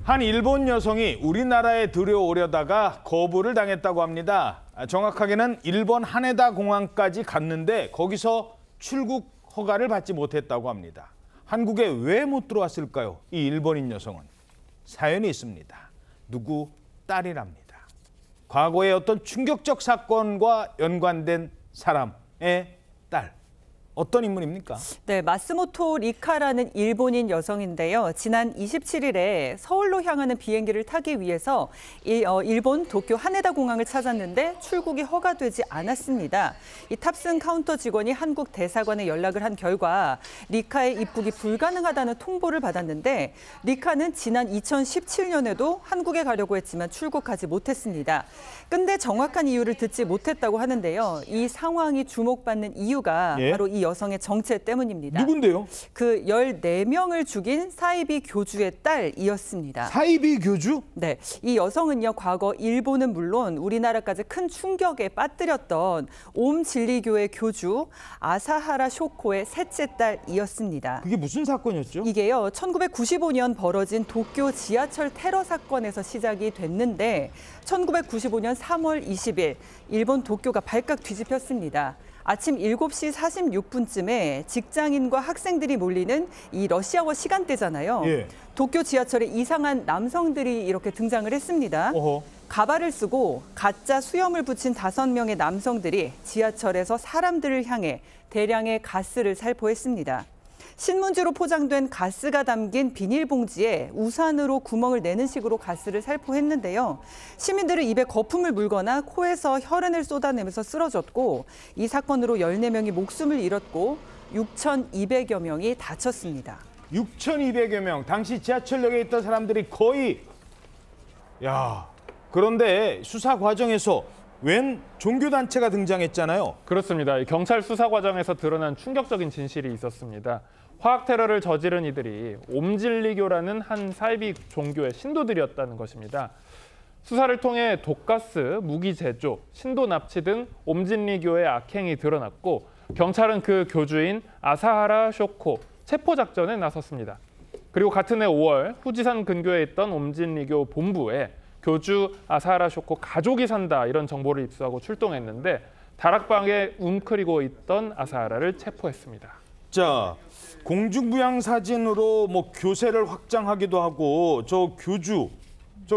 한 일본 여성이 우리나라에 들여오려다가 거부를 당했다고 합니다. 정확하게는 일본 하네다 공항까지 갔는데 거기서 출국 허가를 받지 못했다고 합니다. 한국에 왜 못 들어왔을까요? 이 일본인 여성은. 사연이 있습니다. 누구 딸이랍니다. 과거의 어떤 충격적 사건과 연관된 사람의 딸. 어떤 인물입니까? 네, 마스모토 리카라는 일본인 여성인데요. 지난 27일에 서울로 향하는 비행기를 타기 위해서 일본 도쿄 하네다 공항을 찾았는데 출국이 허가되지 않았습니다. 이 탑승 카운터 직원이 한국 대사관에 연락을 한 결과 리카의 입국이 불가능하다는 통보를 받았는데 리카는 지난 2017년에도 한국에 가려고 했지만 출국하지 못했습니다. 근데 정확한 이유를 듣지 못했다고 하는데요. 이 상황이 주목받는 이유가 바로 이 여성의 정체 때문입니다. 누군데요? 그 14명을 죽인 사이비 교주의 딸이었습니다. 사이비 교주? 네, 이 여성은요 과거 일본은 물론 우리나라까지 큰 충격에 빠뜨렸던 옴진리교의 교주 아사하라 쇼코의 셋째 딸이었습니다. 그게 무슨 사건이었죠? 이게요 1995년 벌어진 도쿄 지하철 테러 사건에서 시작이 됐는데 1995년 3월 20일 일본 도쿄가 발칵 뒤집혔습니다. 아침 7시 46분쯤에 직장인과 학생들이 몰리는 이 러시아워 시간대잖아요. 도쿄 지하철에 이상한 남성들이 이렇게 등장을 했습니다. 가발을 쓰고 가짜 수염을 붙인 5명의 남성들이 지하철에서 사람들을 향해 대량의 가스를 살포했습니다. 신문지로 포장된 가스가 담긴 비닐봉지에 우산으로 구멍을 내는 식으로 가스를 살포했는데요. 시민들은 입에 거품을 물거나 코에서 혈흔을 쏟아내면서 쓰러졌고 이 사건으로 14명이 목숨을 잃었고 6,200여 명이 다쳤습니다. 6,200여 명. 당시 지하철역에 있던 사람들이 거의... 그런데 수사 과정에서 웬 종교단체가 등장했잖아요. 그렇습니다. 경찰 수사 과정에서 드러난 충격적인 진실이 있었습니다. 화학 테러를 저지른 이들이 옴진리교라는 한 사이비 종교의 신도들이었다는 것입니다. 수사를 통해 독가스, 무기 제조, 신도 납치 등 옴진리교의 악행이 드러났고 경찰은 그 교주인 아사하라 쇼코 체포 작전에 나섰습니다. 그리고 같은 해 5월 후지산 근교에 있던 옴진리교 본부에 교주 아사하라 쇼코 가족이 산다 이런 정보를 입수하고 출동했는데 다락방에 웅크리고 있던 아사하라를 체포했습니다. 자, 공중부양 사진으로 교세를 확장하기도 하고 저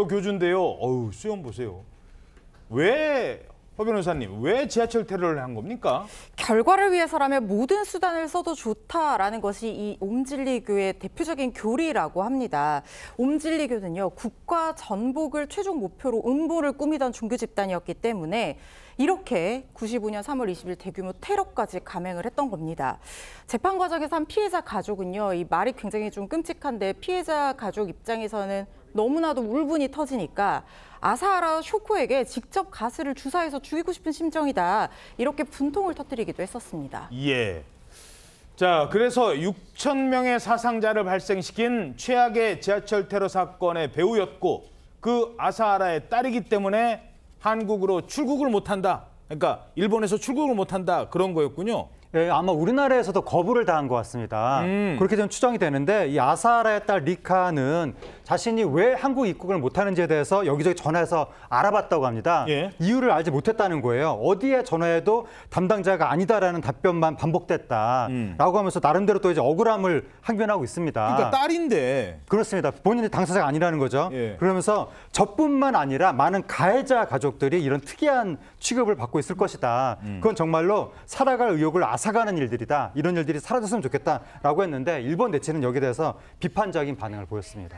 교주인데요. 어우, 수염 보세요. 허 변호사님, 왜 지하철 테러를 한 겁니까? 결과를 위해서라면 모든 수단을 써도 좋다라는 것이 이 옴진리교의 대표적인 교리라고 합니다. 옴진리교는요, 국가 전복을 최종 목표로 음모를 꾸미던 종교 집단이었기 때문에 이렇게 95년 3월 20일 대규모 테러까지 감행을 했던 겁니다. 재판 과정에서 한 피해자 가족은요, 이 말이 굉장히 좀 끔찍한데 피해자 가족 입장에서는 너무나도 울분이 터지니까 아사하라 쇼코에게 직접 가스를 주사해서 죽이고 싶은 심정이다. 이렇게 분통을 터뜨리기도 했었습니다. 자, 그래서 6,000명의 사상자를 발생시킨 최악의 지하철 테러 사건의 배후였고 그 아사하라의 딸이기 때문에 한국으로 출국을 못한다. 그러니까 일본에서 출국을 못한다. 그런 거였군요. 예, 아마 우리나라에서도 거부를 당한 것 같습니다. 그렇게 좀 추정이 되는데 이 아사하라의 딸 리카는 자신이 왜 한국 입국을 못하는지에 대해서 여기저기 전화해서 알아봤다고 합니다. 이유를 알지 못했다는 거예요. 어디에 전화해도 담당자가 아니다라는 답변만 반복됐다라고 하면서 나름대로 또 이제 억울함을 항변하고 있습니다. 그러니까 딸인데. 그렇습니다. 본인이 당사자가 아니라는 거죠. 그러면서 저뿐만 아니라 많은 가해자 가족들이 이런 특이한 취급을 받고 있을 것이다. 그건 정말로 살아갈 의욕을 앗아가는 일들이다. 이런 일들이 사라졌으면 좋겠다라고 했는데 일본 내치는 여기에 대해서 비판적인 반응을 보였습니다.